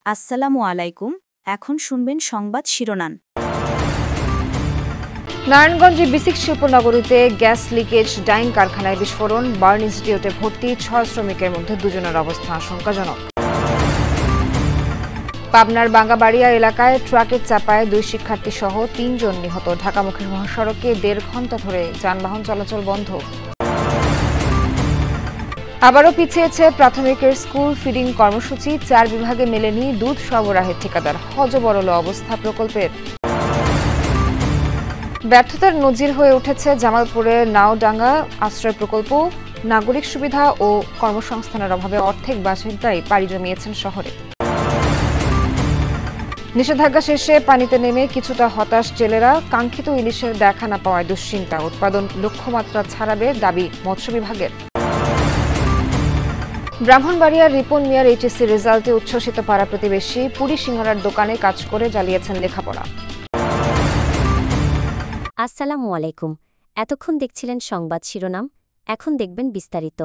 আসসালামু আলাইকুম। এখন শুনবেন সংবাদ শিরোনাম। নারায়ণগঞ্জে বিসিক শিল্পনগরীতে গ্যাস লিকেজ, ডাইং কারখানায় বিস্ফোরণ, বার্ন ইনস্টিটিউটে ভর্তি 6 শ্রমিকের মধ্যে 2 জনের অবস্থা আশঙ্কাজনক। পাবনার বাঙ্গাবাড়িয়া এলাকায় ট্রাকের চাপায় 2 শিক্ষার্থী সহ 3 জন নিহত। ঢাকামুখী মহাসড়কে 1.5 ঘণ্টা ধরে যানবাহন চলাচল বন্ধ। আবারও পিছিয়েছে প্রাথমিকের স্কুল ফিডিং কর্মসূচি। 4 বিভাগে মেলেনি দুধ সরবরাহের ঠিকাদার। হযবরল অবস্থা প্রকল্পের। ব্যর্থতার নজির হয়ে উঠেছে জামালপুরের নাওডাঙ্গা আশ্রয় প্রকল্প। নাগরিক সুবিধা ও কর্মসংস্থানের অভাবে অর্ধেক বাসিন্দাই পাড়ি জমিয়েছেন শহরে। নিষেধাজ্ঞা শেষে পানিতে নেমে কিছুটা হতাশ জেলেরা। কাঙ্ক্ষিত ইলিশের দেখা না পাওয়ায় দুশ্চিন্তা। উৎপাদন লক্ষ্যমাত্রা ছাড়াবে দাবি মৎস্য বিভাগের। ব্রাহ্মণবাড়িয়ার রিপন মিয়ার এইচএসসি রেজাল্টে উচ্ছ্বসিত পাড়া প্রতিবেশী। পুরি সিঙ্গারার দোকানে কাজ করে চালিয়েছেন লেখাপড়া। আসসালামু আলাইকুম। এতক্ষণ দেখছিলেন সংবাদ শিরোনাম, এখন দেখবেন বিস্তারিত।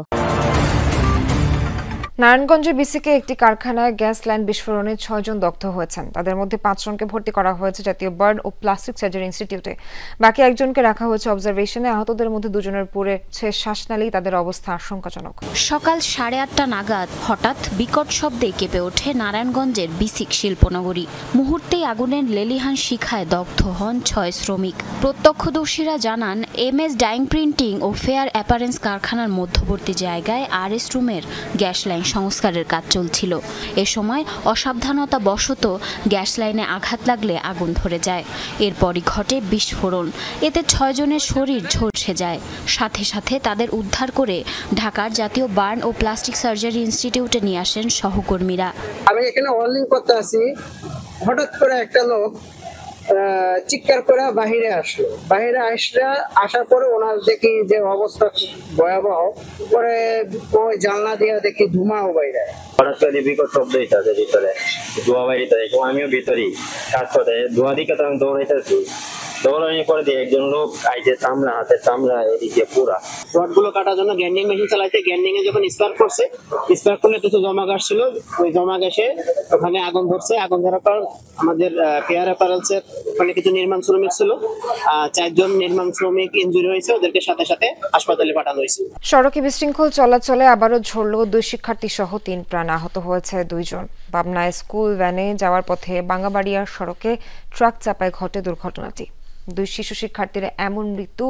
নারায়ণগঞ্জের বিসিকে একটি কারখানায় গ্যাস লাইন বিস্ফোরণে 6 জন দগ্ধ হয়েছেন। তাদের মধ্যে 5 জনকে ভর্তি করা হয়েছে জাতীয় বার্ন ও প্লাস্টিক সার্জারি ইনস্টিটিউটে। বাকি একজনকে রাখা হয়েছে অবজারভেশনে। আহতদের মধ্যে 2 জনের পড়েছে শ্বাসনালী। তাদের অবস্থা আশঙ্কাজনক। সকাল 8:30 নাগাদ হঠাৎ বিকট শব্দে কেঁপে ওঠে নারায়ণগঞ্জের বিসিক শিল্পনগরী। মুহূর্তেই আগুনের লেলিহান শিখায় দগ্ধ হন 6 শ্রমিক। প্রত্যক্ষদর্শীরা জানান, এমএস ডাইং প্রিন্টিং ও ফেয়ার অ্যাপারেন্স কারখানার মধ্যবর্তী জায়গায় আরএস রুমের গ্যাস লাইন সংস্কারের কাজ চলছিল। এ সময় অসাবধানতা বশত গ্যাস লাইনে আঘাত লাগলে আগুন ধরে যায়। এরপরই ঘটে বিস্ফোরণ। এতে 6 জনের শরীর ঝলসে যায়। সাথে সাথে তাদের উদ্ধার করে ঢাকার জাতীয় বার্ন ও প্লাস্টিক সার্জারি ইনস্টিটিউটে নিয়ে আসেন সহকর্মীরা। আমি এখানে ওয়েল্ডিং করতে আসি, হঠাৎ করে একটা লোক চিৎকার করে বাহিরে আসলো। বাহিরে আসার পরে ওনার দেখি যে অবস্থা ভয়াবহ, পরে ওই জানলা দিয়ে দেখি ধুমাও বাইরে। হঠাৎ করে বিকট শব্দ হইতেছে ভিতরে, ধোঁয়া বাইরে। আমিও ভিতরেই কাজ করতে, ধোঁয়া দিকে তো আমি দৌড়াইতেছি। দৌড়ানোর পরে দিয়ে একজন লোক আইছে, চামড়া হাতে চামড়া এদিকে পুরা। রডগুলো কাটার জন্য গ্যান্ডিং মেশিন চালাইছে। গ্যান্ডিং এ যখন স্পার্ক করছে, স্পার্ক করলে কিছু জমা গ্যাস ছিল, ওই জমা গ্যাসে ওখানে আগুন ধরছে। আগুন ধরার পর আমাদের ফেয়ার অ্যাপারেলসের ওখানে কিছু নির্মাণ শ্রমিক ছিল, 4 জন নির্মাণ শ্রমিক ইনজুরি হয়েছে। ওদেরকে সাথে সাথে হাসপাতালে পাঠানো হয়েছে। সড়কে বিশৃঙ্খল চলাচলে আবারও ঝরল 2 শিক্ষার্থী সহ 3 প্রাণ। আহত হয়েছে 2 জন। পাবনায় স্কুল ভ্যানে যাওয়ার পথে বাঙ্গাবাড়িয়ার সড়কে ট্রাক চাপায় ঘটে দুর্ঘটনাটি। 2 শিশু শিক্ষার্থীর এমন মৃত্যু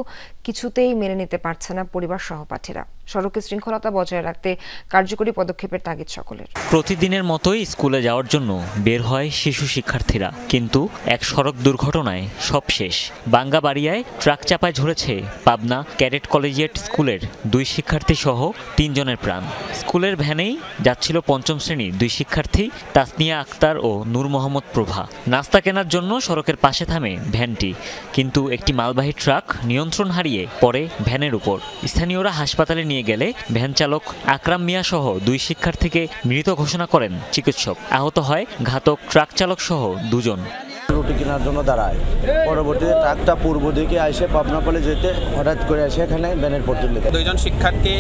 কিছুতেই মেনে নিতে পারছে না পরিবার সহপাঠীরা। সড়কে শৃঙ্খলতা বজায় রাখতে কার্যকরী পদক্ষেপের তাগিদ সকলের। প্রতিদিনের মতোই স্কুলে যাওয়ার জন্য বের হয় শিশু শিক্ষার্থীরা, কিন্তু এক সড়ক দুর্ঘটনায় সব শেষ। বাঙ্গাবাড়িয়ায় ট্রাক চাপায় ঝরেছে পাবনা ক্যাডেট কলেজিয়েট স্কুলের 2 শিক্ষার্থী সহ 3 জনের প্রাণ। স্কুলের ভ্যানেই যাচ্ছিল 5ম শ্রেণীর 2 শিক্ষার্থী তাসনিয়া আক্তার ও নূর মোহাম্মদ প্রভা। নাস্তা কেনার জন্য সড়কের পাশে থামে ভ্যানটি, কিন্তু একটি মালবাহী ট্রাক নিয়ন্ত্রণ হারিয়ে পড়ে ভ্যানের উপর। স্থানীয়রা হাসপাতালে নিয়ে গেলে ভ্যান চালক আকরাম মিয়া সহ 2 শিক্ষার্থীকে মৃত ঘোষণা করেন চিকিৎসক। আহত হয় ঘাতক ট্রাক চালক সহ 2 জন। রুটি কেনার জন্য দাঁড়ায়, পরবর্তীতে ট্রাকটা পূর্ব দিকে এসে পাবনা কলেজ যেতে হঠাৎ করে এসে এখানে ভ্যানের পড়তে লেগে 2 জন শিক্ষার্থী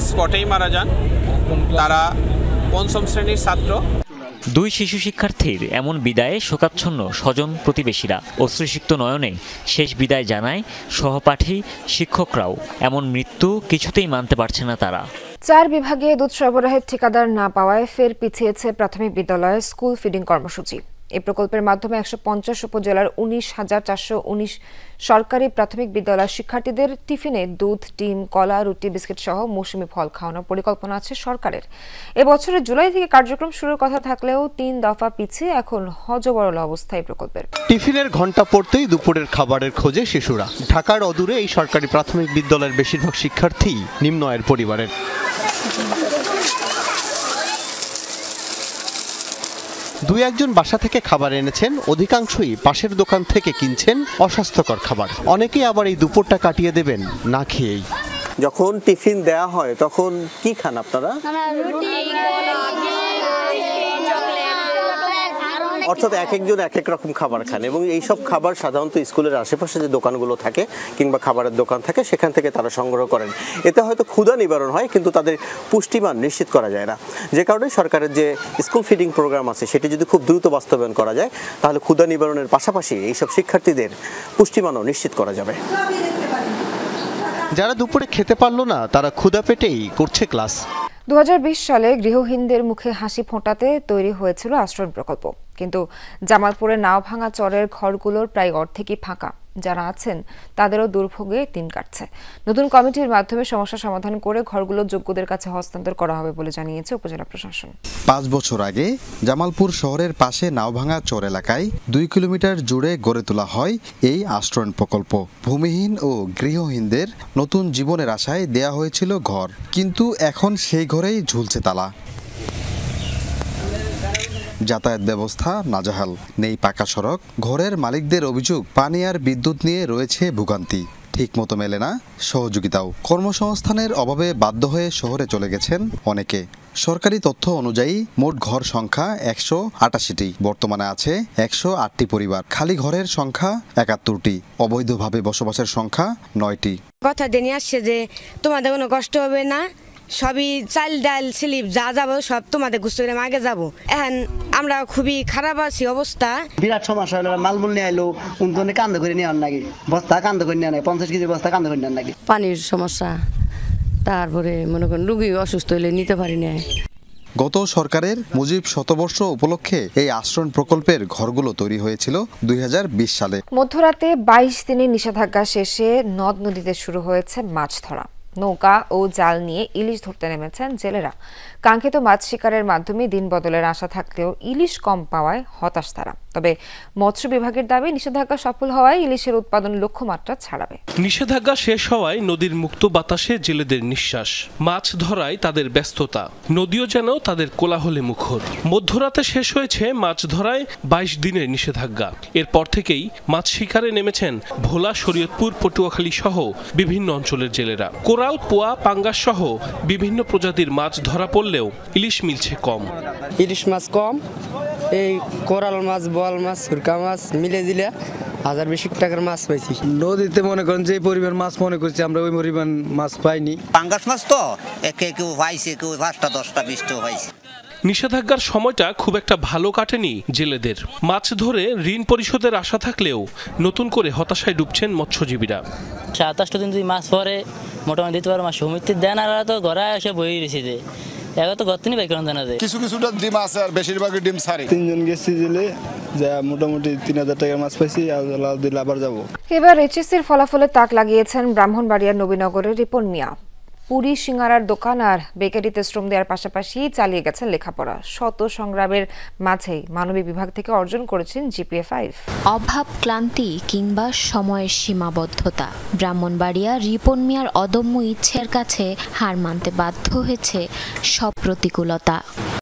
স্পটেই মারা যান। তারা 5ম শ্রেণীর ছাত্র। 2 শিশু শিক্ষার্থীর এমন বিদায়ে শোকাচ্ছন্ন স্বজন প্রতিবেশীরা। অশ্রুসিক্ত নয়নে শেষ বিদায় জানায় সহপাঠী শিক্ষকরাও। এমন মৃত্যু কিছুতেই মানতে পারছে না তারা। 4 বিভাগে দুধ সরবরাহের ঠিকাদার না পাওয়ায় ফের পিছিয়েছে প্রাথমিক বিদ্যালয়ের স্কুল ফিডিং কর্মসূচি। এই প্রকল্পের মাধ্যমে 150 উপজেলার 19,419 সরকারি প্রাথমিক বিদ্যালয়ের শিক্ষার্থীদের টিফিনে দুধ, ডিম, কলা, রুটি, বিস্কিট সহ মৌসুমি ফল খাওয়ানোর পরিকল্পনা আছে সরকারের। এবছরের জুলাই থেকে কার্যক্রম শুরুর কথা থাকলেও 3 দফা পিছিয়ে এখন হযবরল অবস্থা এই প্রকল্পের। টিফিনের ঘণ্টা পড়তেই দুপুরের খাবারের খোঁজে শিশুরা। ঢাকার অদূরে এই সরকারি প্রাথমিক বিদ্যালয়ের বেশিরভাগ শিক্ষার্থী নিম্ন আয়ের পরিবারের। দুই একজন বাসা থেকে খাবার এনেছেন, অধিকাংশই পাশের দোকান থেকে কিনছেন অস্বাস্থ্যকর খাবার। অনেকেই আবার এই দুপুরটা কাটিয়ে দেবেন না খেয়েই। যখন টিফিন দেয়া হয় তখন কি খান আপনারা? অর্থাৎ এক একজন এক এক রকম খাবার খান এবং এই সব খাবার সাধারণত স্কুলের আশেপাশে যে দোকানগুলো থাকে কিংবা খাবারের দোকান থাকে সেখান থেকে তারা সংগ্রহ করেন। এতে হয়তো ক্ষুধা নিবারণ হয় কিন্তু তাদের পুষ্টিমান নিশ্চিত করা যায় না, যে কারণে সরকারের যে স্কুল ফিডিং প্রোগ্রাম আছে সেটি যদি খুব দ্রুত বাস্তবায়ন করা যায় তাহলে ক্ষুধা নিবারণের পাশাপাশি এইসব শিক্ষার্থীদের পুষ্টিমানও নিশ্চিত করা যাবে। যারা দুপুরে খেতে পারলো না তারা ক্ষুধা পেটেই করছে ক্লাস। 2020 সালে গৃহহীনদের মুখে হাসি ফোটাতে তৈরি হয়েছিল আশ্রয় প্রকল্প, কিন্তু জামালপুরের নাওভাঙা চরের ঘরগুলোর প্রায় অর্ধেকই ফাঁকা। যারা আছেন তাদেরও দুর্ভোগে দিন কাটছে। নতুন কমিটির মাধ্যমে সমস্যা সমাধান করে ঘরগুলো যোগ্যদের কাছে হস্তান্তর করা হবে বলে জানিয়েছে উপজেলা প্রশাসন। 5 বছর আগে জামালপুর শহরের পাশে নাওভাঙা চর এলাকায় 2 কিলোমিটার জুড়ে গড়ে তোলা হয় এই আশ্রয়ণ প্রকল্প। ভূমিহীন ও গৃহহীনদের নতুন জীবনের আশায় দেয়া হয়েছিল ঘর, কিন্তু এখন সেই ঘরেই ঝুলছে তালা। যাতায়াত ব্যবস্থা নাজেহাল, নেই পাকা সড়ক। ঘরের মালিকদের অভিযোগ পানি আর বিদ্যুৎ নিয়ে রয়েছে ভোগান্তি, ঠিকমতো মেলে না সহযোগিতাও। কর্মসংস্থানের অভাবে বাধ্য হয়ে শহরে চলে গেছেন অনেকে। সরকারি তথ্য অনুযায়ী মোট ঘর সংখ্যা 188টি, বর্তমানে আছে 108টি পরিবার। খালি ঘরের সংখ্যা 71টি, অবৈধভাবে বসবাসের সংখ্যা 9টি। কথা দিয়ে আসছে যে তোমাদের কোনো কষ্ট হবে না, সবই চাল ডাল স্লিপ যা যাবো সব তোমাদের গুস্ত করে আগে যাবো। এখন আমরা খুবই খারাপ আছি অবস্থা। বিরাট সমস্যা হলো, মালমূল নিয়ে আইলো উনতনে কান্দ করে নেওয়ার নাকি, বস্তা কান্দ করে নেওয়া নাই, 50 কেজি বস্তা কান্দ করে নেওয়ার নাকি। পানির সমস্যা, তারপরে মনে করেন রুগী অসুস্থ হইলে নিতে পারি না। গত সরকারের মুজিব শতবর্ষ উপলক্ষে এই আশ্রয়ণ প্রকল্পের ঘরগুলো তৈরি হয়েছিল 2020 সালে। মধ্যরাতে 22 দিনের নিষেধাজ্ঞা শেষে নদ নদীতে শুরু হয়েছে মাছ ধরা। নৌকা ও জাল নিয়ে ইলিশ ধরতে নেমেছেন জেলেরা। কাঙ্ক্ষিত মাছ শিকারের মাধ্যমে দিন বদলের আশা থাকলেও ইলিশ কম পাওয়ায় হতাশ তারা। তবে মৎস্য বিভাগের দাবি নিষেধাজ্ঞা সফল হওয়ায় ইলিশের উৎপাদন লক্ষ্যমাত্রা ছাড়াবে। নিষেধাজ্ঞা শেষ হওয়ায় নদীর মুক্ত বাতাসে জেলেদের নিঃশ্বাস, মাছ ধরায় তাদের ব্যস্ততা, নদীও যেন তাদের কোলাহলে মুখর। মধ্যরাতে শেষ হয়েছে মাছ ধরায় 22 দিনের নিষেধাজ্ঞা। এরপর থেকেই মাছ শিকারে নেমেছেন ভোলা, শরীয়তপুর, পটুয়াখালী সহ বিভিন্ন অঞ্চলের জেলেরা। কোরাল, পোয়া, পাঙ্গাস সহ বিভিন্ন প্রজাতির মাছ ধরা পড়লেও ইলিশ মিলছে কম। ইলিশ মাছ কম, এই কোরাল মাছ, বোয়াল মাছ, সুরকা মাছ মিলে দিলে 1020 টাকার মাছ পাইছি। নদীতে মনে করেন যে পরিমাণ মাছ মনে করছি আমরা ওই পরিমাণ মাছ পাইনি। পাঙ্গাস মাছ তো কেউ পাইছে, কেউ 5টা 10টা 20টা পাইছে। নিষেধাজ্ঞার সময়টা খুব একটা ভালো কাটেনি জেলেদের। মাছ ধরে ঋণ পরিশোধের আশা থাকলেও নতুন করে হতাশায় ডুবছেন মৎস্যজীবীরা। 27টা দিন যদি মাছ পরে মোটামুটি দিতে পারো, মাছ সমিতি দেন আর তো ঘরে এসে বই রয়েছে। এখন তো গতনি বাইক জানা যায় কিছু কিছুটা ডিম আছে আর বেশিরভাগই ডিম ছাড়ে। 3 জন গেছি জেলে, যা মোটামুটি 3000 টাকার মাছ পাইছি, দিলে আবার যাবো। এবার এইচএসসির ফলাফলে তাক লাগিয়েছেন ব্রাহ্মণবাড়িয়ার নবীনগরের রিপন মিয়া। পুরি সিঙ্গারার দোকান আর বেকারিতে শ্রম দেওয়ার পাশাপাশি চালিয়ে গেছেন লেখাপড়া। শত সংগ্রামের মাঝেই মানবিক বিভাগ থেকে অর্জন করেছেন জিপিএ 5। অভাব, ক্লান্তি কিংবা সময়ের সীমাবদ্ধতা, ব্রাহ্মণবাড়িয়া রিপন মিয়ার অদম্য ইচ্ছের কাছে হার মানতে বাধ্য হয়েছে সব প্রতিকূলতা।